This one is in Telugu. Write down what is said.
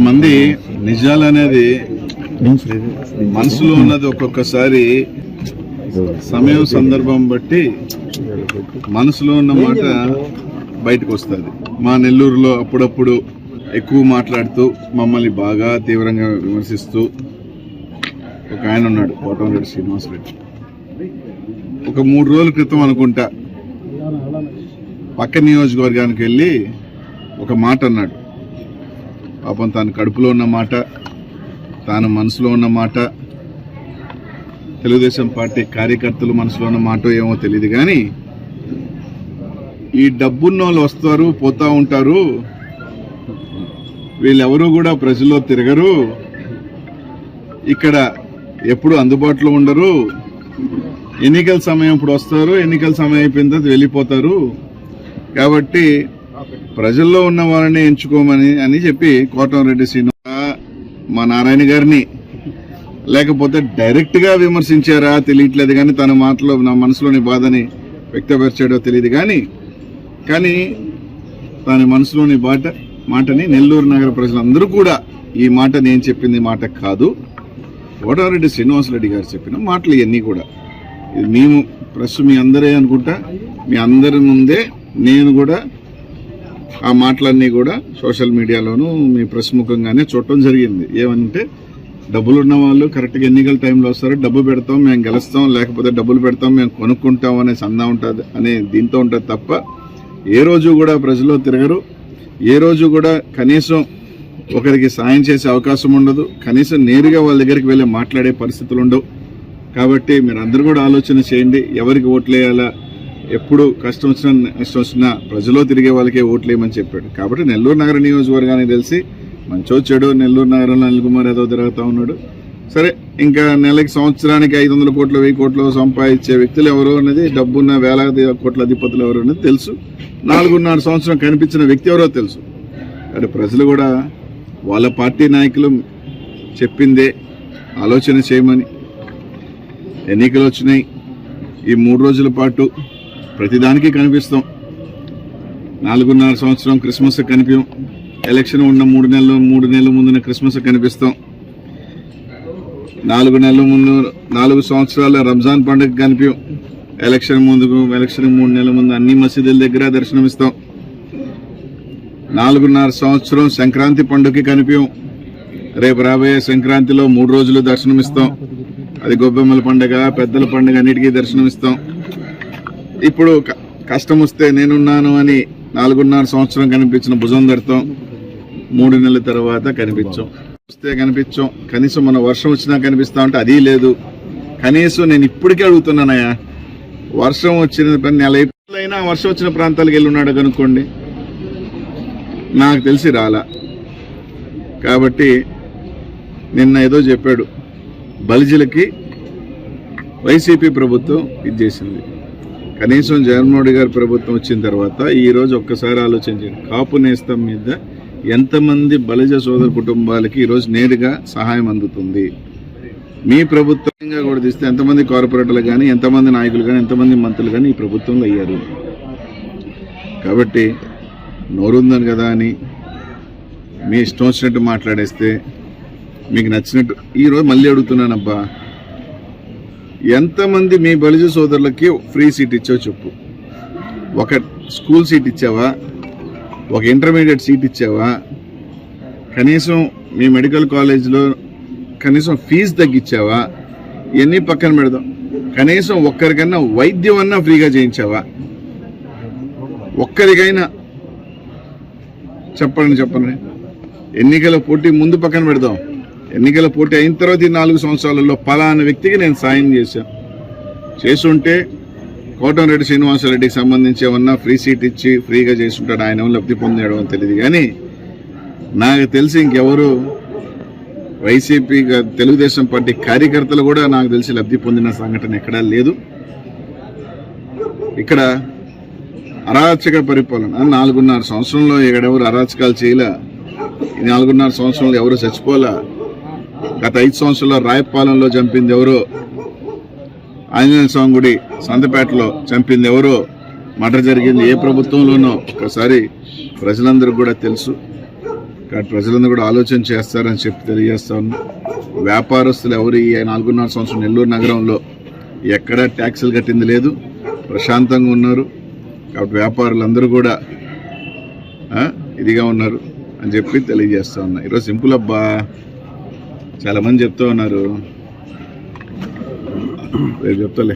మంది నిజాలనేది మనసులో ఉన్నది ఒక్కొక్కసారి సమయం సందర్భం బట్టి మనసులో ఉన్న మాట బయటకు వస్తుంది. మా నెల్లూరులో అప్పుడప్పుడు ఎక్కువ మాట్లాడుతూ మమ్మల్ని బాగా తీవ్రంగా విమర్శిస్తూ ఒక ఆయన ఉన్నాడు, కోటంరెడ్డి శ్రీనివాసరెడ్డి. ఒక 3 రోజుల క్రితం అనుకుంటా పక్క నియోజకవర్గానికి వెళ్ళి ఒక మాట అన్నాడు. పాపం తాను కడుపులో ఉన్న మాట, తాను మనసులో ఉన్న మాట, తెలుగుదేశం పార్టీ కార్యకర్తలు మనసులో ఉన్న మాట ఏమో తెలియదు కానీ ఈ డబ్బున్న వాళ్ళు వస్తారు పోతా ఉంటారు, వీళ్ళెవరూ కూడా ప్రజల్లో తిరగరు, ఇక్కడ ఎప్పుడు అందుబాటులో ఉండరు, ఎన్నికల సమయం ఇప్పుడు వస్తారు, ఎన్నికల సమయం అయిపోయిన తర్వాత వెళ్ళిపోతారు, కాబట్టి ప్రజల్లో ఉన్న వాళ్ళని ఎంచుకోమని అని చెప్పి కోటంరెడ్డి శ్రీనివాస మా నారాయణ గారిని లేకపోతే డైరెక్ట్ గా విమర్శించారా తెలియట్లేదు కానీ తన మాటలో నా మనసులోని బాధని వ్యక్తపరిచాడో తెలియదు కానీ తన మనసులోని మాటని నెల్లూరు నగర ప్రజలందరూ కూడా ఈ మాట నేను చెప్పింది మాట కాదు, కోటంరెడ్డి శ్రీనివాసరెడ్డి గారు చెప్పిన మాటలు ఇవన్నీ కూడా ఇది మేము ప్రెస్ మీ అందరే అనుకుంటా, మీ అందరి ముందే నేను కూడా ఆ మాటలన్నీ కూడా సోషల్ మీడియాలోనూ మీ ప్రెస్ ముఖంగానే చూడటం జరిగింది. ఏమంటే డబ్బులు ఉన్న వాళ్ళు కరెక్ట్గా ఎన్నికల టైంలో వస్తారు, డబ్బు పెడతాం మేము గెలుస్తాం, లేకపోతే డబ్బులు పెడతాం మేము కొనుక్కుంటాం అనే సందా ఉంటుంది అనే దీంతో ఉంటుంది తప్ప ఏ రోజు కూడా ప్రజల్లో తిరగరు, ఏ రోజు కూడా కనీసం ఒకరికి సాయం చేసే అవకాశం ఉండదు, కనీసం నేరుగా వాళ్ళ దగ్గరికి వెళ్ళి మాట్లాడే పరిస్థితులు ఉండవు. కాబట్టి మీరు అందరూ కూడా ఆలోచన చేయండి, ఎవరికి ఓట్లేయాలా, ఎప్పుడు కష్టం వచ్చినా నష్టం వచ్చినా ప్రజలో తిరిగే వాళ్ళకే ఓట్లేయమని చెప్పాడు. కాబట్టి నెల్లూరు నగర నియోజకవర్గానికి తెలిసి మంచో చెడు నెల్లూరు నగరంలో అనిల్ కుమార్ యాదవ్ తిరుగుతూ ఉన్నాడు. సరే, ఇంకా నెలకి సంవత్సరానికి 500 కోట్లు 1000 కోట్లు సంపాదించే వ్యక్తులు ఎవరు అనేది, డబ్బున్న వేలాది కోట్ల అధిపతులు ఎవరు అనేది తెలుసు, 4.5 సంవత్సరం కనిపించిన వ్యక్తి ఎవరో తెలుసు. అంటే ప్రజలు కూడా వాళ్ళ పార్టీ నాయకులు చెప్పిందే ఆలోచన చేయమని, ఎన్నికలు వచ్చినాయి, ఈ 3 రోజుల పాటు ప్రతిదానికి కనిపిస్తాం, 4.5 సంవత్సరం క్రిస్మస్ కనిపించాం, ఎలక్షన్ ఉన్న 3 నెలల ముందున క్రిస్మస్ కనిపిస్తాం, 4 నెలల ముందు 4 సంవత్సరాల రంజాన్ పండుగ కనిపించాం, ఎలక్షన్ 3 నెలల ముందు అన్ని మసీదుల దగ్గర దర్శనమిస్తాం, 4.5 సంవత్సరం సంక్రాంతి పండుగకి కనిపించాం, రేపు రాబోయే సంక్రాంతిలో 3 రోజులు దర్శనమిస్తాం, అది గొబ్బెమ్మల పండుగ పెద్దల పండుగ అన్నిటికీ దర్శనమిస్తాం. ఇప్పుడు కష్టం వస్తే నేనున్నాను అని 4.5 సంవత్సరం కనిపించిన భుజం ధడతాం, 3 నెలల తర్వాత కనిపించాం, వస్తే కనిపించాం, కనీసం మన వర్షం వచ్చినా కనిపిస్తా ఉంటే అది లేదు. కనీసం నేను ఇప్పటికే అడుగుతున్నానయ్యా, వర్షం వచ్చిన నెల అయినా వర్షం వచ్చిన ప్రాంతాలకు వెళ్ళి ఉన్నాడు కనుక్కోండి, నాకు తెలిసి రాలా. కాబట్టి నిన్న ఏదో చెప్పాడు, బలిజలకి వైసీపీ ప్రభుత్వం ఇది చేసింది, కనీసం జగన్మోహన్ రెడ్డి గారి ప్రభుత్వం వచ్చిన తర్వాత ఈరోజు ఒక్కసారి ఆలోచించండి, కాపు నేస్తం మీద ఎంతమంది బలిజ సోదర కుటుంబాలకి ఈరోజు నేరుగా సహాయం అందుతుంది. మీ ప్రభుత్వంగా కూడా తీస్తే ఎంతమంది కార్పొరేటర్లు కానీ, ఎంతమంది నాయకులు కానీ, ఎంతమంది మంత్రులు కానీ ఈ ప్రభుత్వంలో అయ్యారు. కాబట్టి నోరుందని కదా అని మీ ఇష్టం వచ్చినట్టు మాట్లాడేస్తే మీకు నచ్చినట్టు. ఈరోజు మళ్ళీ అడుగుతున్నానబ్బా, ఎంతమంది మీ బలిజ సోదరులకి ఫ్రీ సీట్ ఇచ్చావో చెప్పు. ఒక స్కూల్ సీట్ ఇచ్చావా, ఒక ఇంటర్మీడియట్ సీట్ ఇచ్చావా, కనీసం మీ మెడికల్ కాలేజ్లో కనీసం ఫీజు తగ్గించావా? ఇవన్నీ పక్కన పెడదాం. కనీసం ఒక్కరికన్నా వైద్యం అన్నా ఫ్రీగా చేయించావా? ఒక్కరికైనా చెప్పండి. ఎన్నికల పోటీ ముందు పక్కన పెడదాం. ఎన్నికల పోటీ అయిన తర్వాత ఈ 4 సంవత్సరాలలో పలానా వ్యక్తికి నేను సాయం చేసుంటే కోటంరెడ్డి శ్రీనివాసరెడ్డికి సంబంధించి ఏమన్నా ఫ్రీ సీట్ ఇచ్చి ఫ్రీగా చేసుంటాడు, ఆయన ఏమో లబ్ధి పొందాడు అని తెలియదు. కానీ నాకు తెలిసి ఇంకెవరు వైసీపీ తెలుగుదేశం పార్టీ కార్యకర్తలు కూడా నాకు తెలిసి లబ్ధి పొందిన సంఘటన ఎక్కడా లేదు. ఇక్కడ అరాచక పరిపాలన 4.5 సంవత్సరంలో ఎవరు అరాచకాలు చేయలే. ఈ 4.5 సంవత్సరంలో ఎవరు చచ్చిపోలే. గత 5 సంవత్సరాల్లో రాయపాలెంలో చంపింది ఎవరో, ఆంజనేయ స్వామి గుడి సంతపేటలో చంపింది ఎవరో, మర్డర్ జరిగింది ఏ ప్రభుత్వంలోనో ఒకసారి ప్రజలందరూ కూడా తెలుసు. కాబట్టి ప్రజలందరూ కూడా ఆలోచన చేస్తారని చెప్పి తెలియజేస్తా ఉన్నా. వ్యాపారస్తులు ఎవరు ఈ 4.5 సంవత్సరం నెల్లూరు నగరంలో ఎక్కడా ట్యాక్సులు కట్టింది లేదు, ప్రశాంతంగా ఉన్నారు. కాబట్టి వ్యాపారులందరూ కూడా ఇదిగా ఉన్నారు అని చెప్పి తెలియజేస్తా ఉన్నా. ఈరోజు సింపుల్ అబ్బా, చాలా మంది చెప్తూ ఉన్నారు, రేపు చెప్తాలే.